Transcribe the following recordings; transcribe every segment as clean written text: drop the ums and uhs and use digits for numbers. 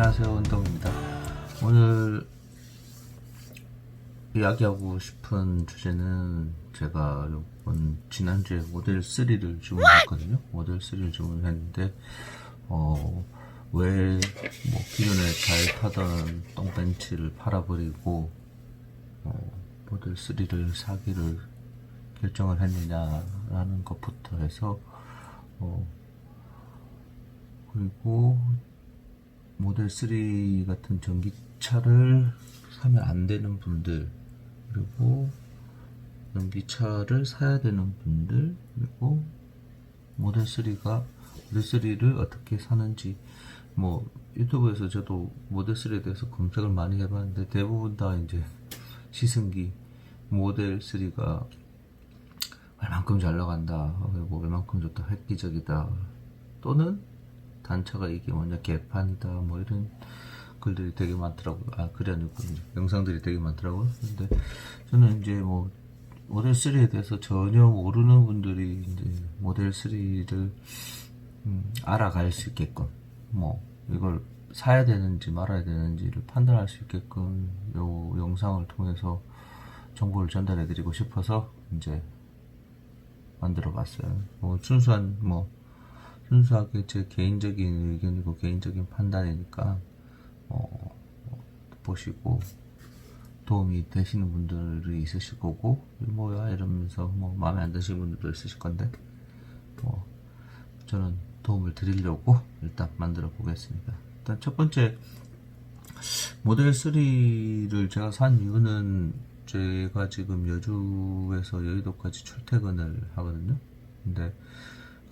안녕하세요, 운동입니다. 오늘 이야기하고 싶은 주제는 제가 지난주에 모델 3를 주문했거든요. 모델 3를 주문했는데 왜 기존에 잘 타던 똥벤치를 팔아버리고 모델 3를 사기를 결정을 했느냐라는 것부터 해서 그리고 모델 3 같은 전기차를 사면 안 되는 분들, 그리고 전기차를 사야 되는 분들, 그리고 모델 3를 어떻게 사는지, 유튜브에서 저도 모델 3에 대해서 검색을 많이 해봤는데 대부분 다 이제 시승기 모델 3가 얼만큼 잘 나간다, 그리고 얼만큼 좋다, 획기적이다, 또는 단차가 이게 뭐냐, 개판이다, 이런 글들이 되게 많더라고요. 글이 아니고 영상들이 되게 많더라고요. 근데 저는 이제 모델 3에 대해서 전혀 모르는 분들이 이제 모델 3를 알아갈 수 있게끔, 이걸 사야 되는지 말아야 되는지를 판단할 수 있게끔 요 영상을 통해서 정보를 전달해 드리고 싶어서 이제 만들어 봤어요. 순수하게 제 개인적인 의견이고 개인적인 판단이니까 보시고 도움이 되시는 분들이 있으실 거고, 뭐야 이러면서 마음에 안 드시는 분들도 있으실 건데, 저는 도움을 드리려고 일단 만들어 보겠습니다. 일단 첫 번째, 모델 3를 제가 산 이유는 제가 지금 여주에서 여의도까지 출퇴근을 하거든요. 근데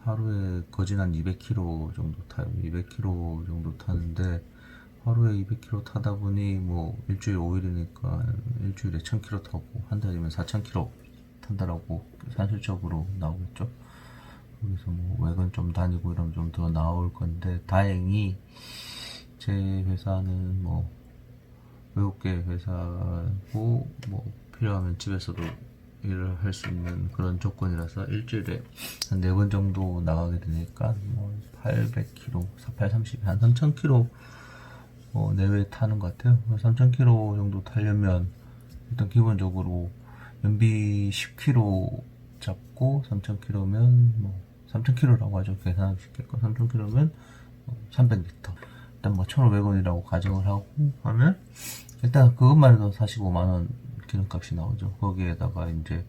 하루에 거진 한 200km 정도 타요. 200km 정도 타는데, 하루에 200km 타다 보니 일주일 5일이니까 일주일에 1000km 타고 한 달이면 4000km 탄다라고 산술적으로 나오겠죠. 거기서 외근 좀 다니고 이러면 좀 더 나올 건데, 다행히 제 회사는 외국계 회사고 필요하면 집에서도 일을 할 수 있는 그런 조건이라서 일주일에 한 4번 정도 나가게 되니까 800km, 830, 한 3000km 내외 타는 것 같아요. 3000km 정도 타려면 일단 기본적으로 연비 10km 잡고 3000km면 3000km라고 하죠. 계산하기 쉽게끔 3000km면 300리터. 일단 1,500원이라고 가정을 하고 하면 일단 그것만 해도 45만원 기름값이 나오죠. 거기에다가 이제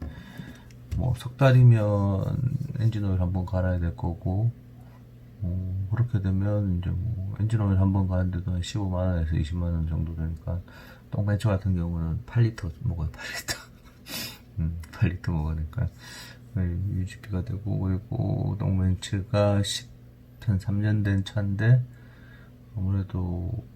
석 달이면 엔진오일 한번 갈아야 될 거고, 그렇게 되면 이제 엔진오일 한번 가는데도 한 15만원에서 20만원 정도 되니까, 똥벤츠 같은 경우는 8리터 먹어요. 8리터 8리터 먹으니까 유지비가 되고, 그리고 똥벤츠가 한 3년 된 차인데 아무래도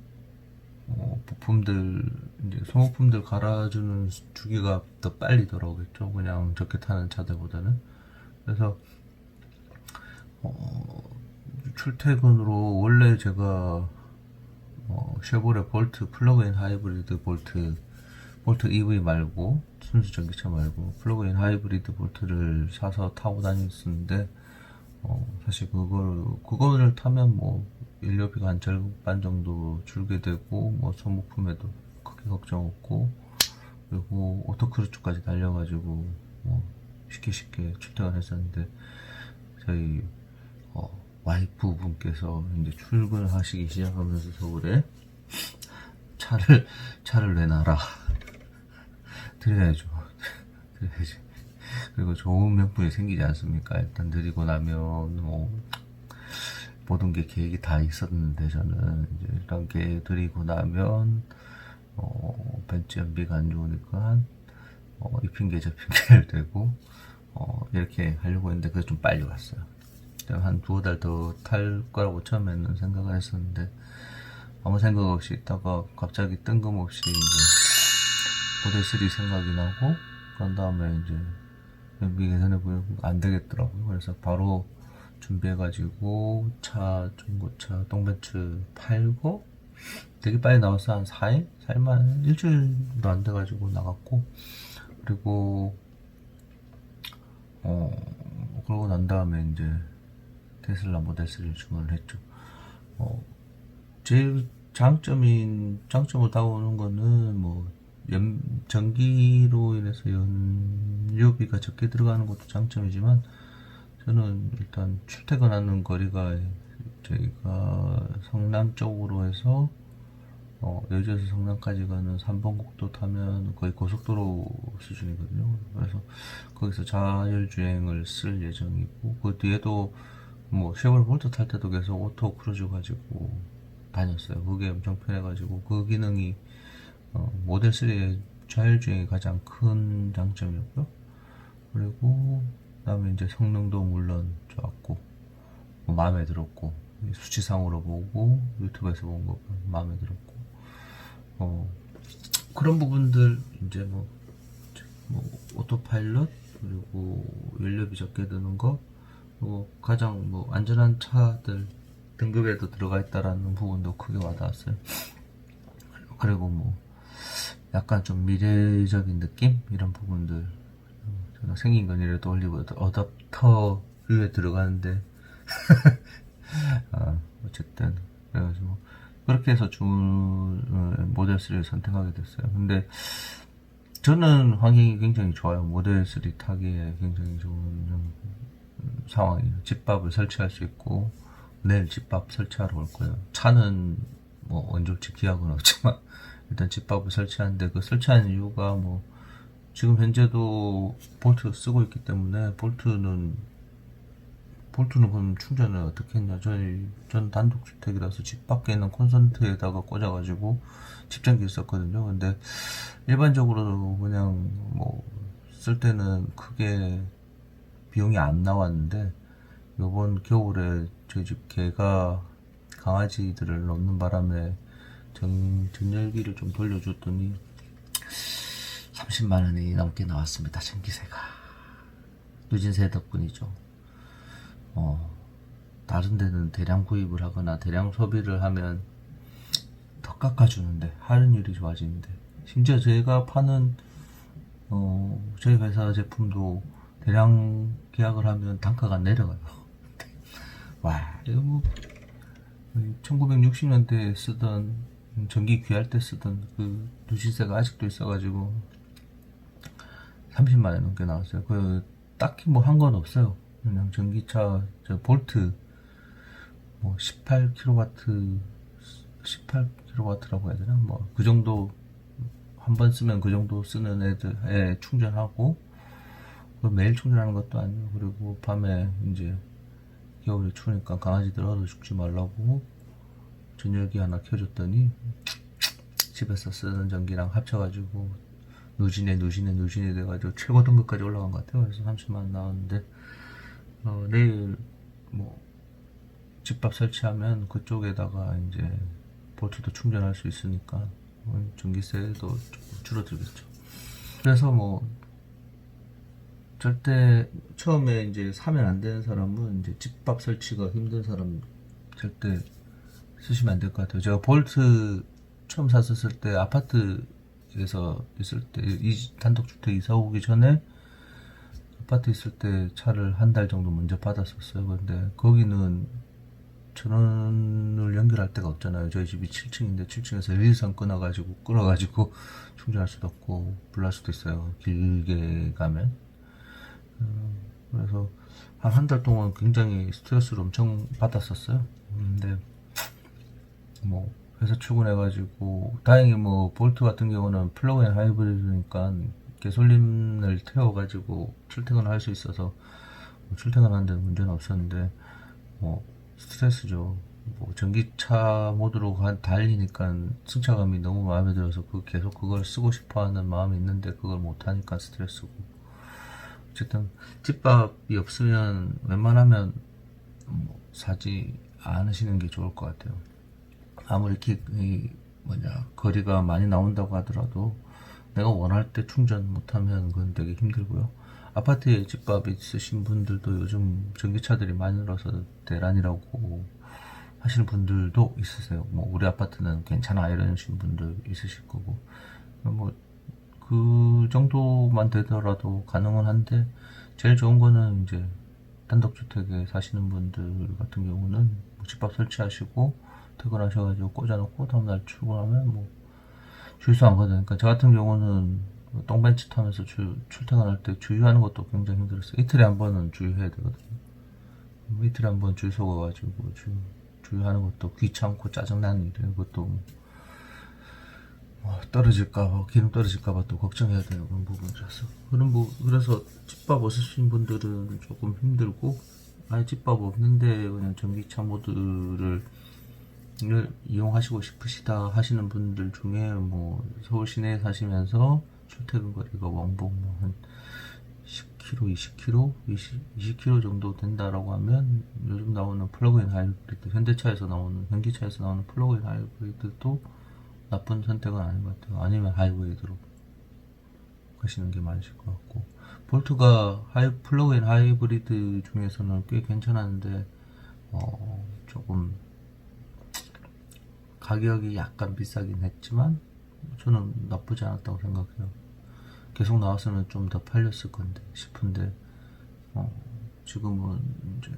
부품들, 이제 소모품들 갈아주는 주기가 더 빨리 돌아오겠죠. 그냥 적게 타는 차들보다는. 그래서 출퇴근으로 원래 제가 쉐보레 볼트 플러그인 하이브리드 볼트 EV 말고, 순수 전기차 말고 플러그인 하이브리드 볼트를 사서 타고 다녔었는데, 사실 그거를 타면 연료비가 한 절반 정도 줄게 되고, 소모품에도 크게 걱정 없고, 그리고 오토크루즈까지 달려가지고 쉽게 출퇴근했었는데, 저희 와이프 분께서 이제 출근하시기 시작하면서 서울에 차를 내놔라. 드려야죠. 드려야지. 그리고 좋은 명분이 생기지 않습니까? 일단 드리고 나면 모든 게 계획이 다 있었는데, 저는 이제 이런 게 드리고 나면 벤츠 연비가 안 좋으니까 이 핑계 저 핑계를 대고 이렇게 하려고 했는데, 그게 좀 빨리 왔어요. 한 두어 달 더 탈 거라고 처음에는 생각을 했었는데, 아무 생각 없이 있다가 갑자기 뜬금없이 이제 모델 3 생각이 나고, 그런 다음에 이제 연비 개선해 보니까 안 되겠더라고요. 그래서 바로 준비해가지고 중고차 똥벤츠 팔고, 되게 빨리 나왔어. 한 4일? 4일만, 일주일도 안 돼가지고 나갔고, 그리고 그러고 난 다음에 이제 테슬라 모델 3를 주문을 했죠. 제일 장점으로 다가오는 거는 뭐 전기로 인해서 연료비가 적게 들어가는 것도 장점이지만, 저는 일단 출퇴근하는 거리가 저희가 성남 쪽으로 해서 여주에서 성남까지 가는 3번 국도 타면 거의 고속도로 수준이거든요. 그래서 거기서 자율주행을 쓸 예정이고, 그 뒤에도 뭐 쉐보레 볼트 탈 때도 계속 오토 크루즈 가지고 다녔어요. 그게 엄청 편해가지고 그 기능이 모델 3의 자율주행이 가장 큰 장점이었고요. 그리고 그다음에 이제 성능도 물론 좋았고, 뭐 마음에 들었고, 수치상으로 보고 유튜브에서 본 거 마음에 들었고, 그런 부분들 이제 뭐 오토파일럿, 그리고 연료비 적게 드는 거, 가장 뭐 안전한 차들 등급에도 들어가 있다라는 부분도 크게 와닿았어요. 그리고 뭐 약간 좀 미래적인 느낌, 이런 부분들, 제가 생긴 건 이래도 올리브 어댑터에 들어가는데 어쨌든 그래가지고 그렇게 해서 모델 3를 선택하게 됐어요. 근데 저는 환경이 굉장히 좋아요. 모델 3 타기에 굉장히 좋은 상황이에요. 집밥을 설치할 수 있고, 내일 집밥 설치하러 올 거예요. 차는 뭐 언제올지 기약은 없지만 일단 집밥을 설치하는데, 그 설치하는 이유가 뭐 지금 현재도 볼트 쓰고 있기 때문에, 볼트는 그럼 충전을 어떻게 했냐. 전 단독주택이라서 집 밖에 있는 콘센트에다가 꽂아가지고 집전기 썼거든요. 근데 일반적으로 그냥 뭐 쓸 때는 크게 비용이 안 나왔는데, 요번 겨울에 저희 집 개가 강아지들을 넣는 바람에 전열기를 좀 돌려줬더니 30만원이 넘게 나왔습니다. 전기세가. 누진세 덕분이죠. 다른 데는 대량 구입을 하거나 대량 소비를 하면 더 깎아주는데, 할인율이 좋아지는데, 심지어 저희가 파는 저희 회사 제품도 대량 계약을 하면 단가가 내려가요. 와, 이거 뭐 1960년대에 쓰던, 전기 귀할 때 쓰던 그 누진세가 아직도 있어가지고 30만원 넘게 나왔어요. 딱히 뭐 한 건 없어요. 그냥 전기차 볼트 뭐 18kW라고 해야 되나, 뭐 그 정도 한 번 쓰면 그 정도 쓰는 애들에 충전하고, 매일 충전하는 것도 아니고, 그리고 밤에 이제 겨울에 추우니까 강아지들 얼어 죽지 말라고 전열기 하나 켜줬더니 집에서 쓰는 전기랑 합쳐가지고 누진에 돼가지고 최고 등급까지 올라간 것 같아요. 그래서 30만원 나왔는데, 내일 뭐 집밥 설치하면 그쪽에다가 이제 볼트도 충전할 수 있으니까 전기세도 조금 줄어들겠죠. 그래서 뭐 절대 처음에 이제 사면 안 되는 사람은, 이제 집밥 설치가 힘든 사람 절대 쓰시면 안 될 것 같아요. 제가 볼트 처음 샀었을 때 아파트에서 있을 때, 단독주택 이사 오기 전에 아파트 있을 때 차를 한 달 정도 먼저 받았었어요. 근데 거기는 전원을 연결할 데가 없잖아요. 저희 집이 7층인데 7층에서 일선 끊어가지고 충전할 수도 없고 불날 수도 있어요. 길게 가면. 그래서 한 달 동안 굉장히 스트레스를 엄청 받았었어요. 근데 뭐 회사 출근해가지고, 다행히 뭐 볼트 같은 경우는 플러그인 하이브리드니까 가솔린을 태워가지고 출퇴근을 할 수 있어서 출퇴근하는 데는 문제는 없었는데, 뭐 스트레스죠. 뭐 전기차 모드로 달리니까 승차감이 너무 마음에 들어서 계속 그걸 쓰고 싶어하는 마음이 있는데, 그걸 못하니까 스트레스고. 어쨌든 집밥이 없으면 웬만하면 사지 않으시는 게 좋을 것 같아요. 아무리 거리가 많이 나온다고 하더라도 내가 원할 때 충전 못하면 그건 되게 힘들고요. 아파트에 집밥 있으신 분들도 요즘 전기차들이 많이 늘어서 대란이라고 하시는 분들도 있으세요. 뭐 우리 아파트는 괜찮아 이러시는 분들 있으실 거고, 뭐 그 정도만 되더라도 가능은 한데, 제일 좋은 거는 이제 단독주택에 사시는 분들 같은 경우는 집밥 설치하시고 퇴근하셔가지고 꽂아놓고 다음날 출근하면 뭐 주유소 안 가도 되니까. 저 같은 경우는 똥벤치 타면서 출퇴근할 때 주유하는 것도 굉장히 힘들었어요. 이틀에 한 번은 주유해야 되거든요. 이틀에 한 번 주유소 가가지고 주유하는 것도 귀찮고 짜증나는 일이에요. 그것도 떨어질까봐, 기름 떨어질까봐 또 걱정해야 되는 그런 부분이라서. 그래서 집밥 없으신 분들은 조금 힘들고, 아예 집밥 없는데 그냥 전기차 모드를 이용하시고 싶으시다 하시는 분들 중에 뭐 서울 시내에 사시면서 출퇴근 거리가 왕복 뭐한 10km, 20km, 20km 정도 된다라고 하면 요즘 나오는 플러그인 하이브리드, 현기차에서 나오는 플러그인 하이브리드도 나쁜 선택은 아닌 것 같아요. 아니면 하이브리드로 가시는 게 맞을 것 같고, 볼트가 플러그인 하이브리드 중에서는 꽤 괜찮았는데 조금 가격이 약간 비싸긴 했지만 저는 나쁘지 않았다고 생각해요. 계속 나왔으면 좀 더 팔렸을 건데 싶은데 지금은 이제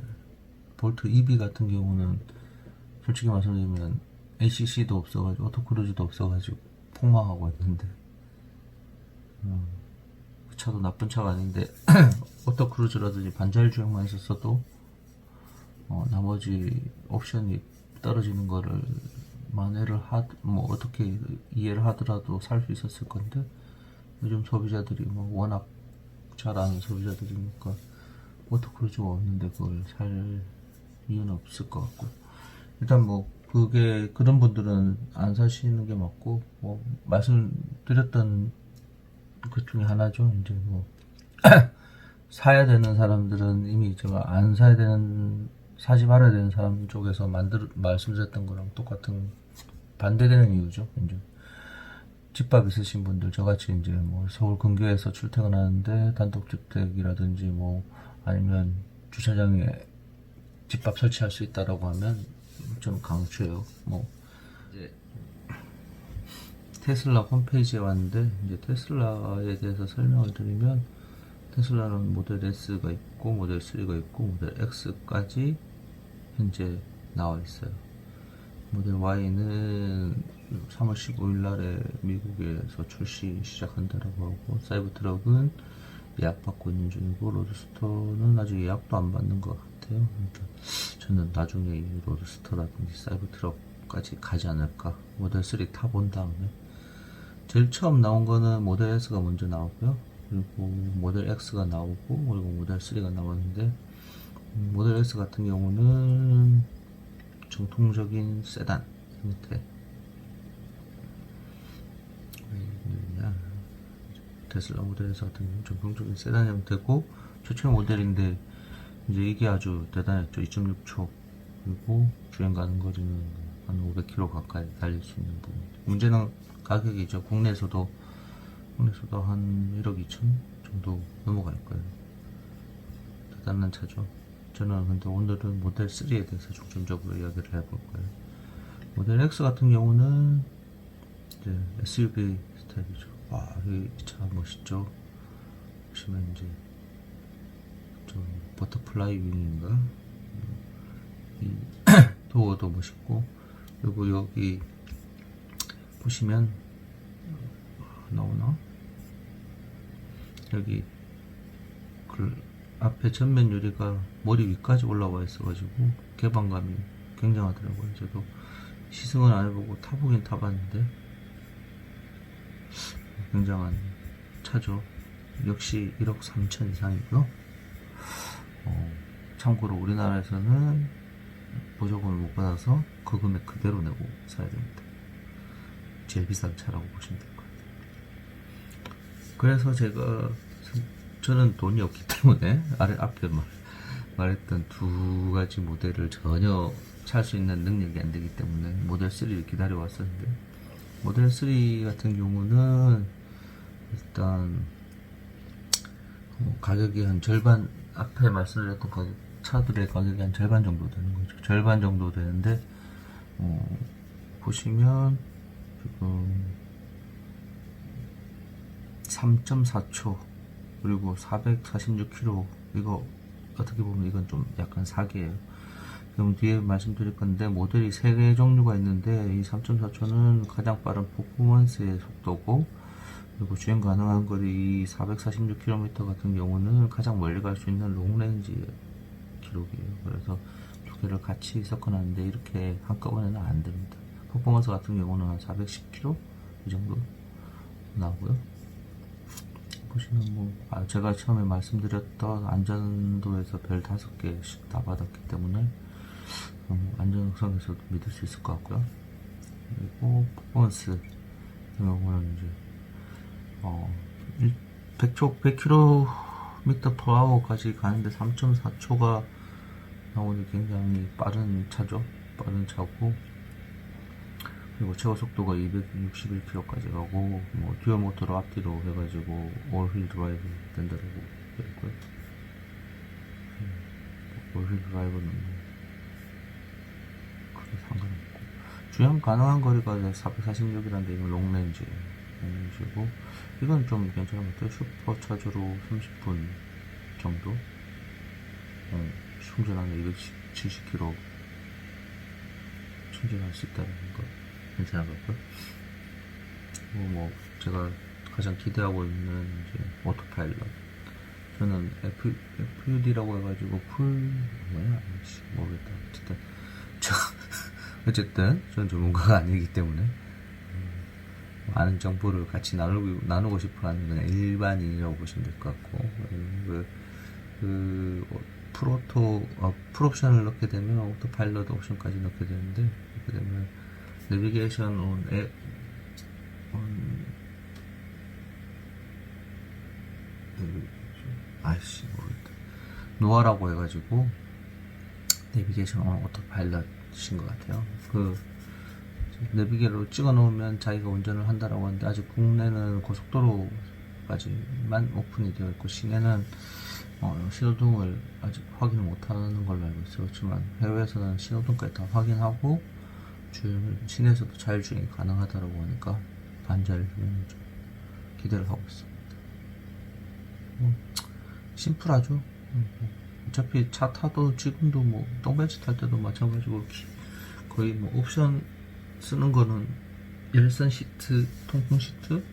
볼트 EV 같은 경우는 솔직히 말씀드리면 ACC도 없어가지고 오토크루즈도 없어가지고 폭망하고 있는데, 그 차도 나쁜 차가 아닌데 오토크루즈라든지 반자율 주행만 있었어도 나머지 옵션이 떨어지는 거를 만회를 뭐 어떻게 이해를 하더라도 살 수 있었을 건데, 요즘 소비자들이 뭐 워낙 잘 아는 소비자들이니까 오토크루즈가 없는데 그걸 살 이유는 없을 것 같고, 일단 뭐 그런 분들은 안 사시는 게 맞고, 뭐 말씀드렸던 그 중에 하나죠. 이제 뭐 사야 되는 사람들은 이미 제가 안 사야 되는, 사지 말아야 되는 사람 쪽에서 말씀드렸던 거랑 똑같은 반대되는 이유죠. 이제 집밥 있으신 분들, 저같이 이제 뭐 서울 근교에서 출퇴근하는데 단독주택이라든지 뭐 아니면 주차장에 집밥 설치할 수 있다라고 하면 좀 강추해요. 뭐 이제 테슬라 홈페이지에 왔는데, 이제 테슬라에 대해서 설명을 드리면, 테슬라는 모델 S가 있고 모델 3가 있고 모델 X까지 현재 나와 있어요. 모델 Y는 3월 15일 날에 미국에서 출시 시작한다라고 하고, 사이버트럭은 예약받고 있는 중이고, 로드스터는 아직 예약도 안 받는 것 같아요. 그러니까 저는 나중에 이 로드스터라든지 사이버트럭까지 가지 않을까. 모델 3 타본 다음에. 제일 처음 나온 거는 모델 S가 먼저 나오고요. 그리고 모델 X가 나오고, 그리고 모델 3가 나왔는데, 모델 S 같은 경우는 정통적인 세단 형태. 테슬라 모델 S 같은 경우는 정통적인 세단 형태고, 최초의 모델인데, 이제 이게 아주 대단했죠. 2.6초. 그리고 주행 가는 거리는 한 500km 가까이 달릴 수 있는 부분. 문제는 가격이죠. 국내에서도 한 1억 2천 정도 넘어갈 거예요. 대단한 차죠. 저는 근데 오늘은 모델 3에 대해서 중점적으로 이야기를 해볼 거예요. 모델 X 같은 경우는 이제 SUV 스타일이죠. 와, 이 차 멋있죠. 보시면 이제 좀 버터플라이 윙인가, 이 도어도 멋있고, 그리고 여기 보시면 나오나? 여기 앞에 전면 유리가 머리 위까지 올라와 있어가지고 개방감이 굉장하더라고요. 저도 시승은 안 해보고 타보긴 타봤는데 굉장한 차죠. 역시 1억 3천 이상이고요. 참고로 우리나라에서는 보조금을 못 받아서 그 금액 그대로 내고 사야 됩니다. 제일 비싼 차라고 보시면 될 것 같아요. 그래서 저는 돈이 없기 때문에 앞에 말했던 두 가지 모델을 전혀 살 수 있는 능력이 안 되기 때문에 모델 3를 기다려 왔었는데, 모델 3 같은 경우는 일단 가격이 한 절반, 앞에 말씀드렸던 차들의 가격이 한 절반 정도 되는 거죠. 절반 정도 되는데, 보시면 지금 3.4초 그리고 446km, 이거 어떻게 보면 이건 좀 약간 사기예요. 그럼 뒤에 말씀드릴 건데 모델이 3개 종류가 있는데 이 3.4초는 가장 빠른 퍼포먼스의 속도고, 그리고 주행 가능한 거리 446km 같은 경우는 가장 멀리 갈 수 있는 롱레인지 기록이에요. 그래서 두 개를 같이 섞어놨는데 이렇게 한꺼번에는 안 됩니다. 퍼포먼스 같은 경우는 한 410km 이 정도 나오고요. 보시면 제가 처음에 말씀드렸던 안전도에서 별 5개씩 다 받았기 때문에 안전성에서도 믿을 수 있을 것 같고요. 그리고 퍼포먼스 같은 경우는 이제 100km/h까지 가는데 3.4초가 나오니 굉장히 빠른 차죠. 빠른 차고, 그리고 최고 속도가 261km까지 가고, 듀얼 모터로 앞뒤로 해가지고 올휠 드라이브 된다고 되어있고요. 올휠 드라이브는 크게 상관없고, 주행 가능한 거리가 446이라는데 이건 롱레인지고, 이건 좀 괜찮은 것 같아요. 슈퍼차저로 30분 정도 충전하면 270km 충전할 수 있다는 거 괜찮은 것 같고요. 제가 가장 기대하고 있는 이제 오토파일럿, 저는 FUD라고 해가지고 모르겠다. 어쨌든 저는 전문가가 아니기 때문에 많은 정보를 같이 나누고 싶어 하는 그냥 일반인이라고 보시면 될 것 같고, 풀옵션을 넣게 되면 오토파일럿 옵션까지 넣게 되는데, 그렇게 되면 내비게이션 모르겠다. 노아라고 해가지고 내비게이션 오토파일럿인 것 같아요. 내비게이션으로 찍어 놓으면 자기가 운전을 한다라고 하는데, 아직 국내는 고속도로까지만 오픈이 되어 있고, 시내는 신호등을 아직 확인을 못하는 걸로 알고 있어요. 그렇지만 해외에서는 신호등까지 다 확인하고 시내에서도 자율주행이 가능하다라고 하니까 반자율주행을 좀 기대를 하고 있습니다. 심플하죠. 어차피 차 타도 지금도 똥벤치 탈 때도 마찬가지고 거의 옵션 쓰는 거는 열선 시트, 통풍 시트,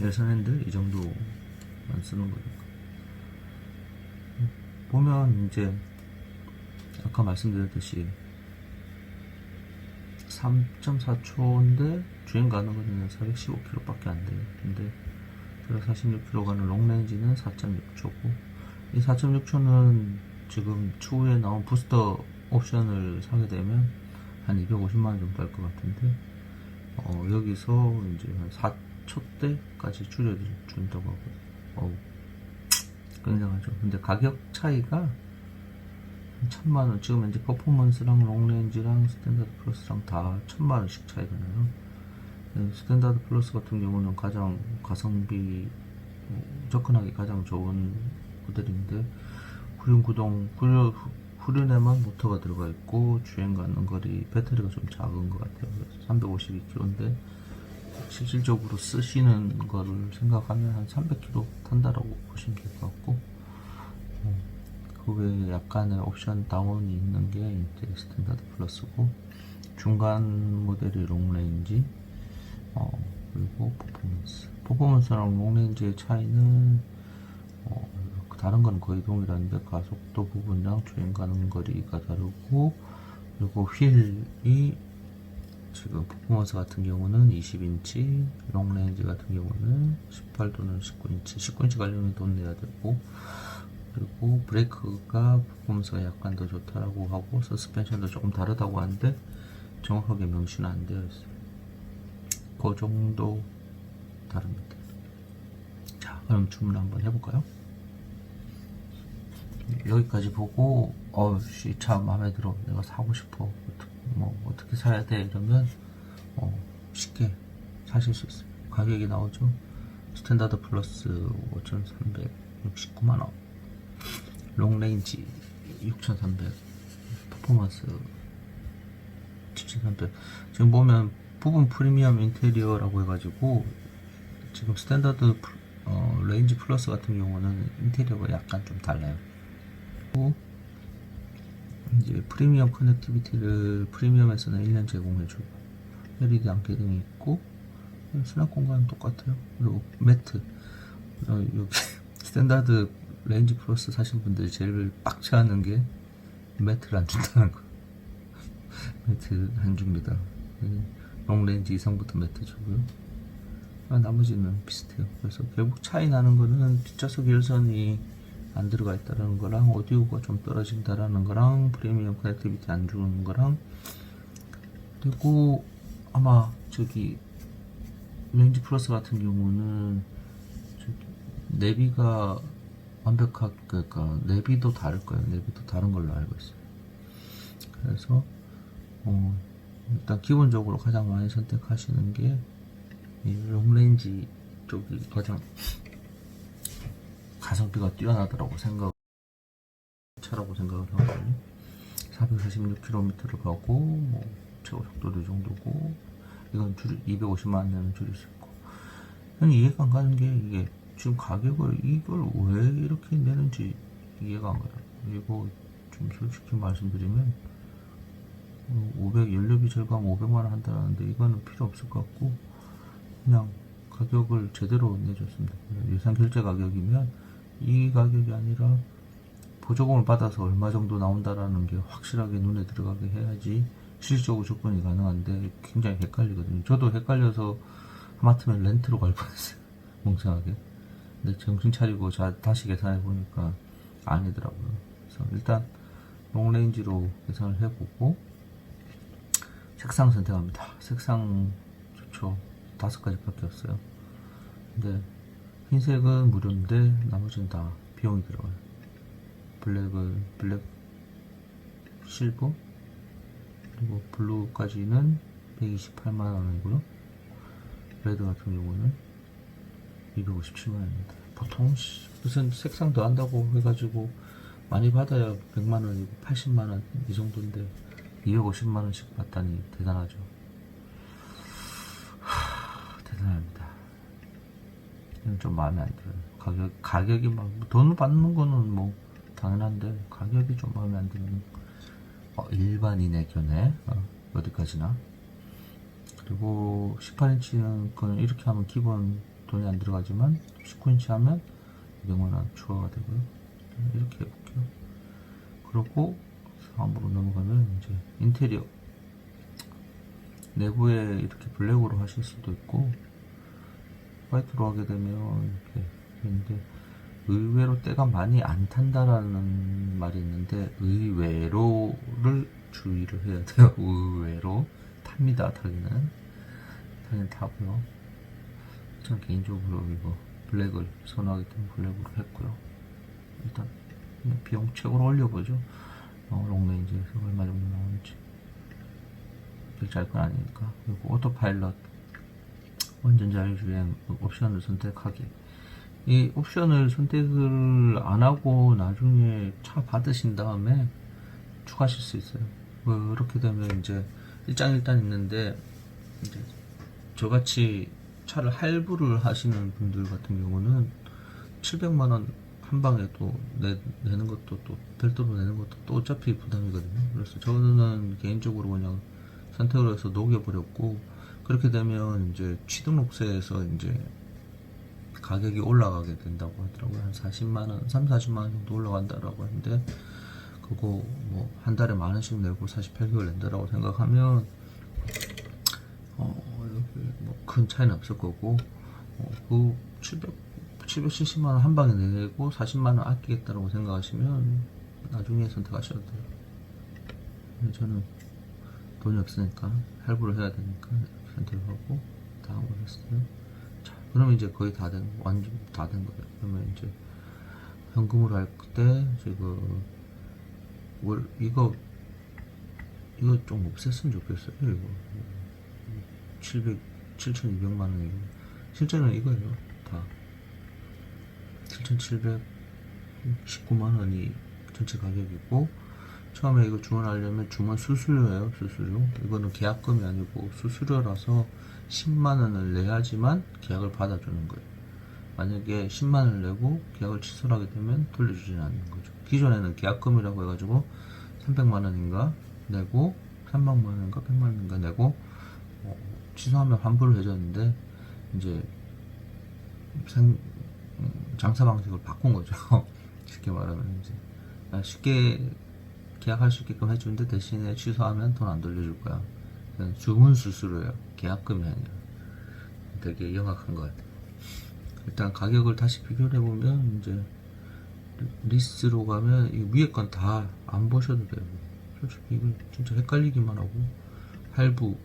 열선 핸들 이 정도만 쓰는 거니까. 보면 이제 아까 말씀드렸듯이 3.4초인데 주행 가능거리는 415km 밖에 안 돼요. 근데 446km 가는 롱레인지는 4.6초고, 이 4.6초는 지금 추후에 나온 부스터 옵션을 사게 되면 한 250만원 정도 할 것 같은데, 여기서 이제 한 4초대까지 줄여준다고 하고, 굉장하죠. 근데 가격 차이가 1000만원, 지금 현재 퍼포먼스랑 롱레인지랑 스탠다드 플러스랑 다 1000만원씩 차이가 나요. 스탠다드 플러스 같은 경우는 가장 가성비 접근하기 가장 좋은 모델인데, 후륜에만 모터가 들어가 있고 주행 가는 거리, 배터리가 좀 작은 것 같아요. 352km인데 실질적으로 쓰시는 거를 생각하면 한 300km 탄다라고 보시면 될 것 같고, 그 외에 약간의 옵션 다운이 있는 게 이제 스탠다드 플러스고, 중간 모델이 롱레인지, 그리고 퍼포먼스랑 롱레인지의 차이는 다른 건 거의 동일한데, 가속도 부분이랑 주행 가능 거리가 다르고, 그리고 휠이 지금 퍼포먼스 같은 경우는 20인치, 롱레인지 같은 경우는 18 또는 19인치 가려면 돈 내야 되고, 그리고 브레이크가 퍼포먼스가 약간 더 좋다라고 하고, 서스펜션도 조금 다르다고 하는데 정확하게 명시는 안 되어 있어요. 그 정도 다릅니다. 자, 그럼 주문 한번 해볼까요? 여기까지 보고 차 마음에 들어, 내가 사고 싶어, 어떻게 사야 돼, 이러면 쉽게 사실 수 있어요. 가격이 나오죠. 스탠다드 플러스 5369만원, 롱레인지 6300, 퍼포먼스 7700. 지금 보면 부분 프리미엄 인테리어라고 해가지고, 지금 스탠다드 레인지 플러스 같은 경우는 인테리어가 약간 좀 달라요. 이제 프리미엄 커넥티비티를 프리미엄에서는 1년 제공해주고 LED 안개등이 있고 수납 공간은 똑같아요. 그리고 매트 여기 스탠다드 레인지 플러스 사신 분들이 제일 빡쳐하는 게 매트를 안 준다는 거. 매트 안 줍니다. 롱 레인지 이상부터 매트 주고요. 나머지는 비슷해요. 그래서 결국 차이 나는 거는 뒷좌석 열선이 안 들어가 있다는 거랑 오디오가 좀 떨어진다라는 거랑 프리미엄 커넥티비티 안 주는 거랑, 그리고 아마 저기 레인지 플러스 같은 경우는 저기 내비가 완벽하게, 그러니까 내비도 다를 거예요. 내비도 다른 걸로 알고 있어요. 그래서 일단 기본적으로 가장 많이 선택하시는 게 이 롱레인지 쪽이 가장 가성비가 뛰어나더라고 차라고 생각을 하거든요. 446km를 가고 뭐 최고 속도도 이 정도고, 이건 250만 내면 줄일 수 있고. 저는 이해가 안 가는 게 이게 지금 가격을 이걸 왜 이렇게 내는지 이해가 안 가요. 이거 좀 솔직히 말씀드리면 500 연료비 절감 500만원 한다는데 이거는 필요 없을 것 같고, 그냥 가격을 제대로 내줬습니다. 예상 결제 가격이면 이 가격이 아니라 보조금을 받아서 얼마 정도 나온다라는 게 확실하게 눈에 들어가게 해야지 실질적으로 접근이 가능한데 굉장히 헷갈리거든요. 저도 헷갈려서 하마터면 렌트로 갈 뻔했어요. 멍청하게. 근데 정신 차리고 다시 계산해 보니까 아니더라고요. 그래서 일단 롱레인지로 계산을 해보고 색상 선택합니다. 색상 좋죠. 5가지밖에 없어요. 근데 흰색은 무료인데 나머지는 다 비용이 들어가요. 블랙 실버 그리고 블루까지는 128만원이고요. 레드 같은 경우는 257만원입니다. 보통 무슨 색상 더 한다고 해가지고 많이 받아야 100만원이고 80만원 이 정도인데 250만원씩 받다니 대단하죠. 대단합니다. 이건 좀 마음에 안 들어요. 가격이 막 돈을 받는 거는 뭐 당연한데 가격이 좀 마음에 안 드는 일반인의 견해 어디까지나. 그리고 18인치는 그냥 이렇게 하면 기본 돈이 안 들어가지만 19인치 하면 200만원 추가가 되고요. 이렇게 해볼게요. 그리고 다음으로 넘어가면 이제 인테리어, 내부에 이렇게 블랙으로 하실 수도 있고 화이트로 하게 되면 이렇게 되는데, 의외로 때가 많이 안 탄다라는 말이 있는데 의외로를 주의를 해야 돼요. 의외로 탑니다. 타기는 타고요. 저는 개인적으로 이거 블랙을 선호하기 때문에 블랙으로 했고요. 일단 비용 최고로 올려보죠. 롱레인지에서 얼마 정도 나오는지. 결제할 건 아니니까. 그리고 오토파일럿, 완전 자율주행 옵션을 선택하기. 이 옵션을 선택을 안 하고 나중에 차 받으신 다음에 추가하실 수 있어요. 그렇게 되면 이제 일장일단 있는데, 이제 저같이 차를 할부를 하시는 분들 같은 경우는 700만원 한 방에 또 내는 것도 또 별도로 내는 것도 또 어차피 부담이거든요. 그래서 저는 개인적으로 그냥 선택을 해서 녹여버렸고, 그렇게 되면 이제 취등록세에서 이제 가격이 올라가게 된다고 하더라고요. 한 40만원, 30-40만원 정도 올라간다라고 하는데, 그거 뭐 한 달에 만원씩 내고 48개월 낸다라고 생각하면 뭐 큰 차이는 없을 거고, 그 770만원 한 방에 내고 40만원 아끼겠다라고 생각하시면 나중에 선택하셔도 돼요. 저는 돈이 없으니까 할부를 해야 되니까 선택을 하고 다음으로 했어요. 자, 그러면 이제 거의 완전 다 된 거예요. 그러면 이제 현금으로 할 때 지금 이거 좀 없앴으면 좋겠어요. 이거 7,200만원이고 실제는 이거예요. 다 7,719만원이 전체 가격이고, 처음에 이거 주문하려면 주문 수수료예요. 수수료. 이거는 계약금이 아니고 수수료라서 10만원을 내야지만 계약을 받아주는 거예요. 만약에 10만원을 내고 계약을 취소하게 되면 돌려주지는 않는 거죠. 기존에는 계약금이라고 해가지고 300만 원인가 내고 300만 원인가 100만 원인가 내고 취소하면 환불을 해줬는데 이제 장사 방식을 바꾼 거죠. 쉽게 말하면 이제 쉽게 계약할 수 있게끔 해주는데 대신에 취소하면 돈 안 돌려줄 거야. 그냥 주문 수수료예요. 계약금이 아니라. 되게 영악한 것 같아요. 일단 가격을 다시 비교를 해보면 이제 리스로 가면 이 위에 건 다 안 보셔도 돼요. 솔직히 이거 진짜 헷갈리기만 하고 할부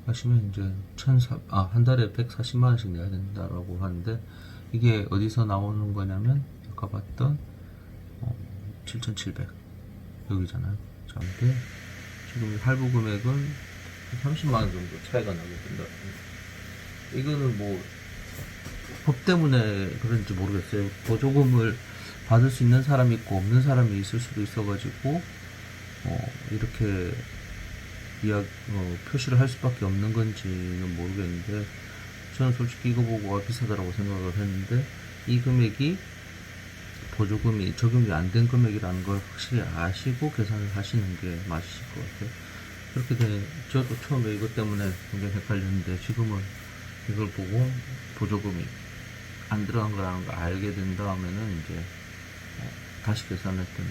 하시면 이제 한 달에 140만 원씩 내야 된다라고 하는데 이게 어디서 나오는 거냐면 아까 봤던 7,700 여기잖아요. 자, 근데 지금 할부 금액은 30만 원 정도 차이가 나게 된다. 이거는 뭐 법 때문에 그런지 모르겠어요. 보조금을 받을 수 있는 사람이 있고 없는 사람이 있을 수도 있어가지고 이렇게 표시를 할 수밖에 없는 건지는 모르겠는데 저는 솔직히 이거 보고 비싸다라고 생각을 했는데 이 금액이 보조금이 적용이 안 된 금액이라는 걸 확실히 아시고 계산을 하시는 게 맞으실 것 같아요. 그렇게 저도 처음에 이것 때문에 굉장히 헷갈렸는데 지금은 이걸 보고 보조금이 안 들어간 거라는 걸 알게 된 다음에는 이제 다시 계산했더니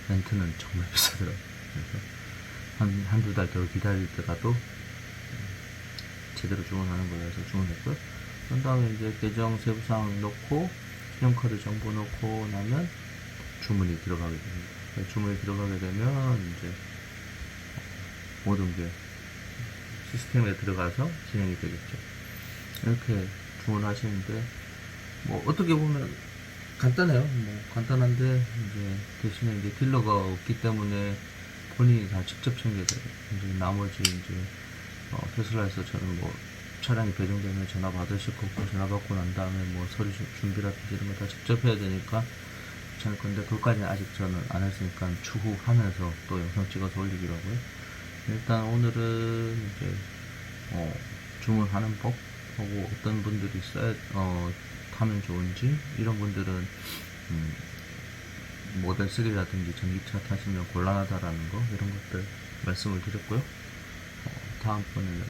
렌트는 정말 비싸더라고요. 그래서 한두 달 더 기다리더라도 제대로 주문하는 거라 해서 주문했고요. 그 다음에 이제 계정 세부사항 넣고 신용카드 정보 넣고 나면 주문이 들어가게 됩니다. 주문이 들어가게 되면 이제 모든 게 시스템에 들어가서 진행이 되겠죠. 이렇게 주문하시는데 뭐 어떻게 보면 간단해요. 뭐 간단한데 이제 대신에 이제 딜러가 없기 때문에 본인이 다 직접 챙겨야 돼요. 이제 나머지 이제 테슬라에서 저는 뭐 차량이 배송되면 전화 받으실 거고 전화 받고 난 다음에 뭐 서류 준비라든지 이런 거 다 직접 해야 되니까 괜찮을 건데 그것까지는 아직 저는 안 했으니까 추후 하면서 또 영상 찍어서 올리기로 하고요. 일단 오늘은 이제 주문하는 법 하고 어떤 분들이 타면 좋은지 이런 분들은 모델 3라든지 전기차 타시면 곤란하다라는 거 이런 것들 말씀을 드렸고요. 다음번에는